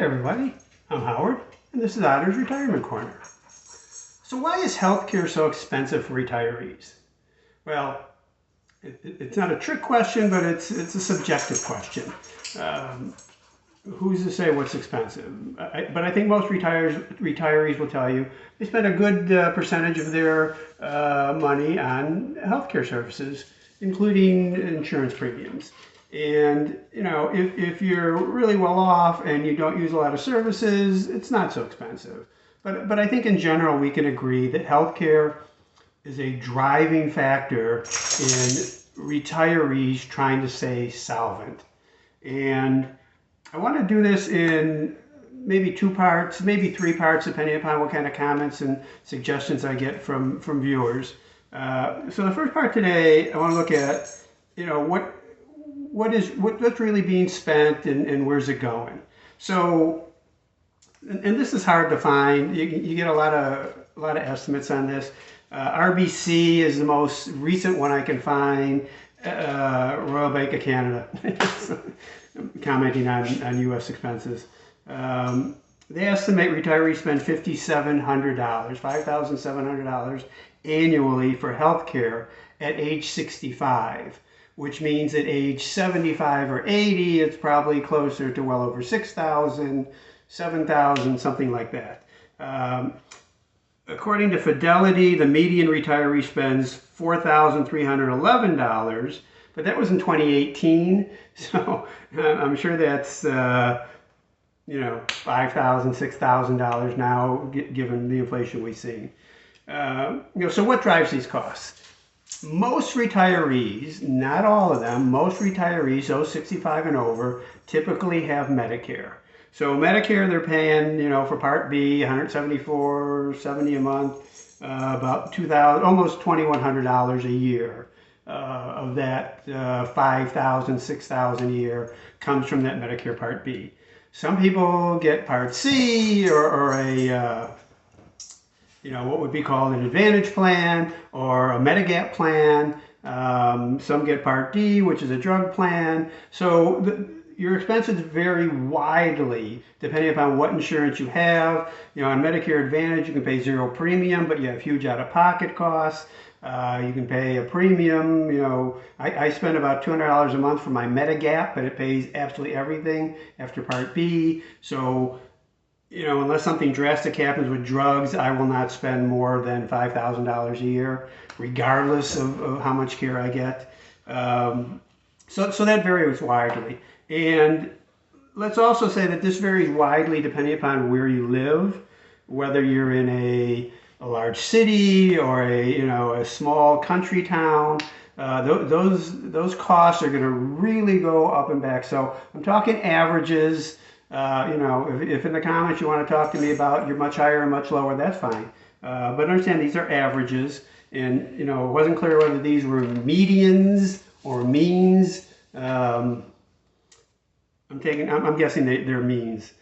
everybody, I'm Howard, and this is Otter's Retirement Corner. So why is healthcare so expensive for retirees? Well, it's not a trick question, but it's a subjective question. Who's to say what's expensive? But I think most retirees will tell you they spend a good percentage of their money on healthcare services, including insurance premiums. And if you're really well off and you don't use a lot of services, it's not so expensive. But I think in general we can agree that healthcare is a driving factor in retirees trying to stay solvent. And I want to do this in maybe 2 parts, maybe 3 parts, depending upon what kind of comments and suggestions I get from viewers. So the first part today, I want to look at, what's really being spent and where's it going. So, and this is hard to find. You get a lot of estimates on this. RBC is the most recent one I can find. Royal Bank of Canada, commenting on U.S. expenses. They estimate retirees spend $5,700 annually for health care at age 65, which means at age 75 or 80, it's probably closer to well over 6,000, 7,000, something like that. According to Fidelity, the median retiree spends $4,311, but that was in 2018, so I'm sure that's $5,000, $6,000 now, given the inflation we see. So what drives these costs? Most retirees, not all of them, most retirees, those 65 and over, typically have Medicare. So Medicare, they're paying, for Part B, $174.70 a month, about almost $2,100 a year. Of that, $5,000, $6,000 a year comes from that Medicare Part B. Some people get Part C or a what would be called an Advantage plan or a Medigap plan. Some get Part D, which is a drug plan. So your expenses vary widely depending upon what insurance you have. On Medicare Advantage, you can pay 0 premium, but you have huge out-of-pocket costs. You can pay a premium. I spend about $200 a month for my Medigap, but it pays absolutely everything after Part B. So, unless something drastic happens with drugs, I will not spend more than $5,000 a year, regardless of how much care I get. So that varies widely. And let's also say that this varies widely depending upon where you live, whether you're in a large city or a small country town. Those costs are going to really go up and back. So I'm talking averages. If in the comments you want to talk to me about you're much higher or much lower, that's fine. But understand these are averages, and it wasn't clear whether these were medians or means. I'm guessing they're means.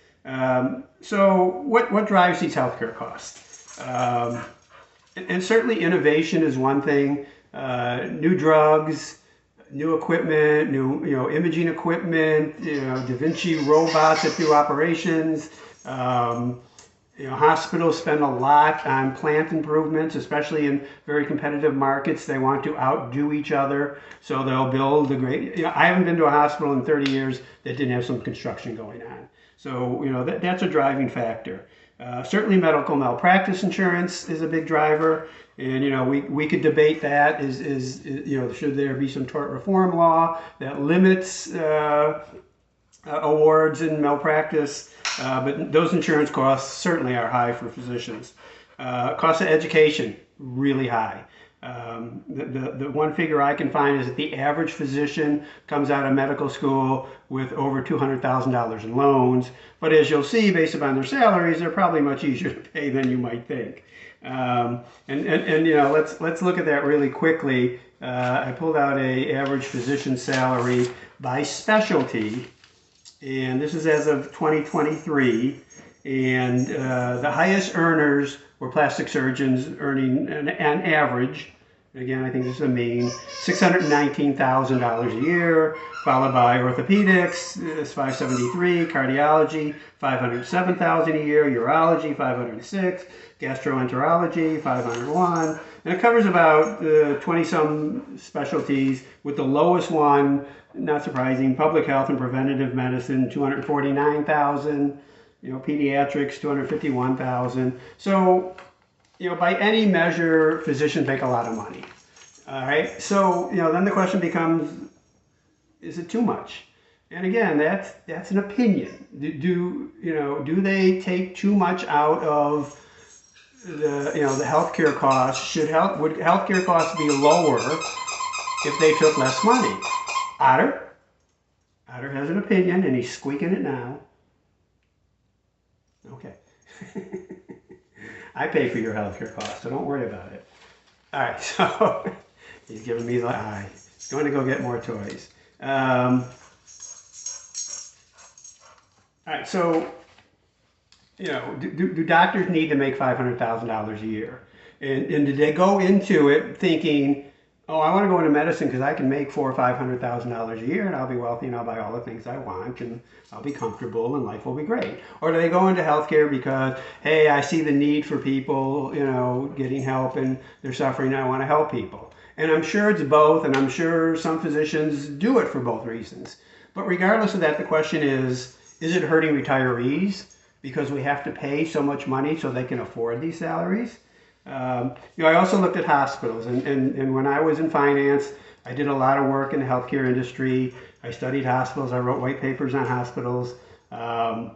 So what drives these healthcare costs? And certainly innovation is one thing. New drugs, new equipment, new imaging equipment, Da Vinci robots that do operations. Hospitals spend a lot on plant improvements, especially in very competitive markets. They want to outdo each other, so they'll build a great. I haven't been to a hospital in 30 years that didn't have some construction going on. So that's a driving factor. Certainly medical malpractice insurance is a big driver, and we could debate that. Should there be some tort reform law that limits awards in malpractice? But those insurance costs certainly are high for physicians. Cost of education, really high. The one figure I can find is that the average physician comes out of medical school with over $200,000 in loans. But as you'll see, based upon their salaries, they're probably much easier to pay than you might think. Let's look at that really quickly. I pulled out a average physician salary by specialty, and this is as of 2023. And the highest earners were plastic surgeons, earning an average And again, I think this is a mean, $619,000 a year, followed by orthopedics, is 573, cardiology, 507,000 a year, urology, 506, gastroenterology, 501, and it covers about 20-some specialties, with the lowest one, not surprising, public health and preventative medicine, 249,000, pediatrics, 251,000. So, by any measure, physicians make a lot of money. All right. So, then the question becomes, is it too much? And again, that's an opinion. Do they take too much out of the healthcare costs? Would healthcare costs be lower if they took less money? Otter has an opinion, and he's squeaking it now. Okay. I pay for your healthcare costs, so don't worry about it. All right, so he's giving me the eye. He's going to go get more toys. All right, so, do doctors need to make $500,000 a year? And did they go into it thinking, oh, I want to go into medicine because I can make $400,000 or $500,000 a year and I'll be wealthy and I'll buy all the things I want and I'll be comfortable and life will be great? Or do they go into healthcare because, hey, I see the need for people, getting help and they're suffering and I want to help people? And I'm sure it's both, and I'm sure some physicians do it for both reasons. But regardless of that, the question is it hurting retirees because we have to pay so much money so they can afford these salaries? I also looked at hospitals, and when I was in finance, I did a lot of work in the healthcare industry. I studied hospitals. I wrote white papers on hospitals. By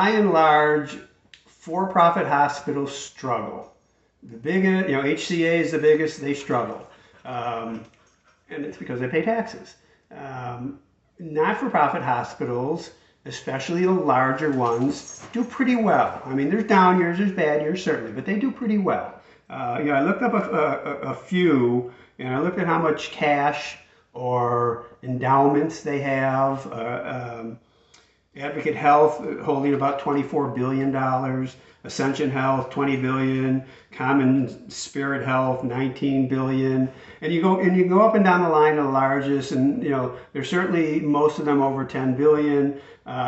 and large, for-profit hospitals struggle. The biggest, HCA is the biggest. They struggle, and it's because they pay taxes. Not-for-profit hospitals, especially the larger ones, do pretty well. I mean, there's down years, there's bad years, certainly, but they do pretty well. I looked up a few, and I looked at how much cash or endowments they have. Advocate Health holding about $24 billion, Ascension Health, $20 billion, Common Spirit Health, $19 billion. And you go up and down the line of the largest, and there's certainly most of them over $10 billion.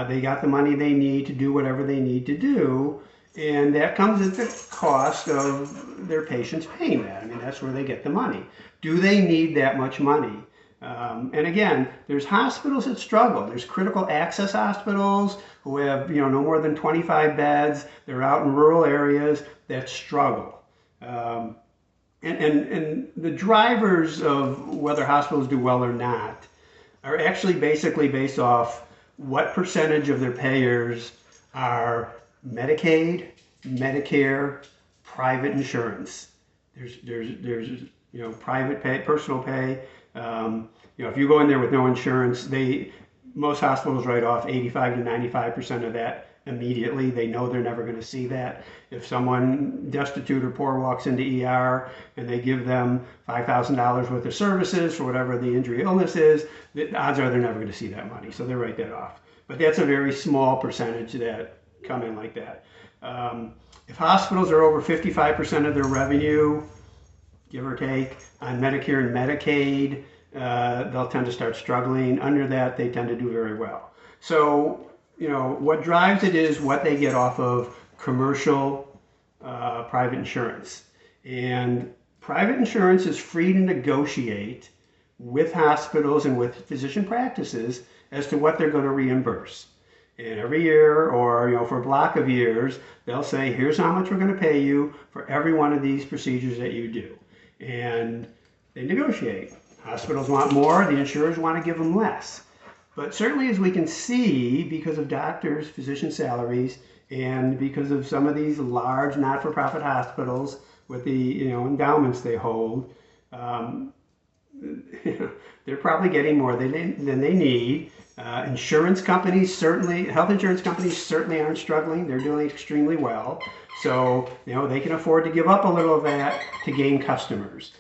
They got the money they need to do whatever they need to do, and that comes at the cost of their patients paying that. I mean, that's where they get the money. Do they need that much money? And again, there's hospitals that struggle. There's critical access hospitals who have no more than 25 beds. They're out in rural areas that struggle. And the drivers of whether hospitals do well or not are actually basically based off what percentage of their payers are Medicaid, Medicare, private insurance. There's private pay, personal pay. If you go in there with no insurance, most hospitals write off 85 to 95% of that immediately. They know they're never going to see that. If someone destitute or poor walks into ER and they give them $5,000 worth of services for whatever the injury illness is, the odds are they're never going to see that money. So they write that off. But that's a very small percentage that come in like that. If hospitals are over 55% of their revenue, give or take, on Medicare and Medicaid, they'll tend to start struggling. Under that, they tend to do very well. So, what drives it is what they get off of commercial private insurance. And private insurance is free to negotiate with hospitals and with physician practices as to what they're going to reimburse. And every year, or for a block of years, they'll say, here's how much we're going to pay you for every one of these procedures that you do. And they negotiate. Hospitals want more, the insurers want to give them less. But certainly, as we can see, because of doctors, physician salaries, and because of some of these large not-for-profit hospitals with the endowments they hold, they're probably getting more than they need. Insurance companies certainly, health insurance companies certainly aren't struggling. They're doing extremely well. So, they can afford to give up a little of that to gain customers.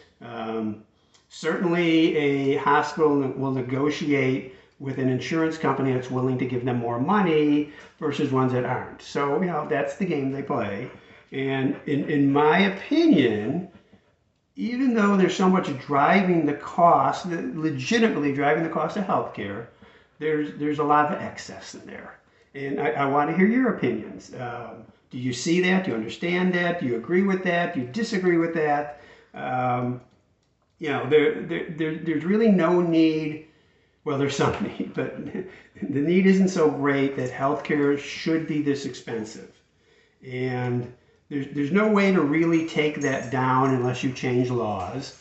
Certainly a hospital will negotiate with an insurance company that's willing to give them more money versus ones that aren't. So, that's the game they play. And in my opinion, even though there's so much driving the cost, legitimately driving the cost of healthcare, there's a lot of excess in there. And I want to hear your opinions. Do you see that? Do you understand that? Do you agree with that? Do you disagree with that? You know, there's really no need. Well, there's some need, but the need isn't so great that healthcare should be this expensive. And there's no way to really take that down unless you change laws.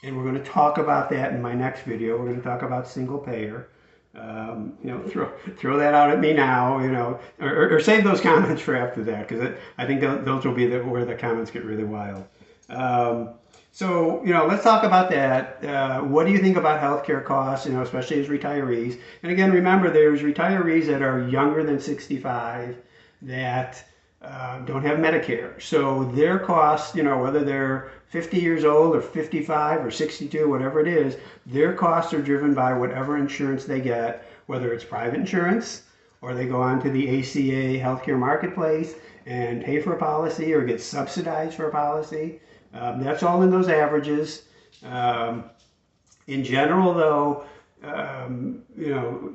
And we're going to talk about that in my next video. We're going to talk about single payer. You know, throw that out at me now, you know, or save those comments for after that, because I think those will be where the comments get really wild. So, you know, let's talk about that. What do you think about healthcare costs, you know, especially as retirees? And again, remember, there's retirees that are younger than 65 that don't have Medicare. So their costs, you know, whether they're 50 years old or 55 or 62, whatever it is, their costs are driven by whatever insurance they get, whether it's private insurance or they go on to the ACA healthcare marketplace and pay for a policy or get subsidized for a policy. That's all in those averages. In general, though, you know,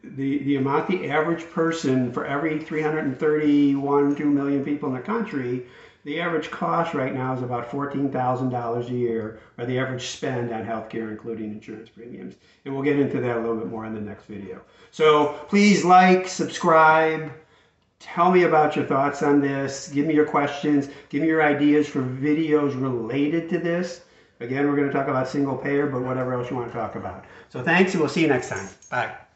the amount the average person, for every 331, 2 million people in the country, the average cost right now is about $14,000 a year, or the average spend on healthcare, including insurance premiums. And we'll get into that a little bit more in the next video. So please like, subscribe. Tell me about your thoughts on this. Give me your questions. Give me your ideas for videos related to this. Again, we're going to talk about single payer, but whatever else you want to talk about. So thanks, and we'll see you next time. Bye.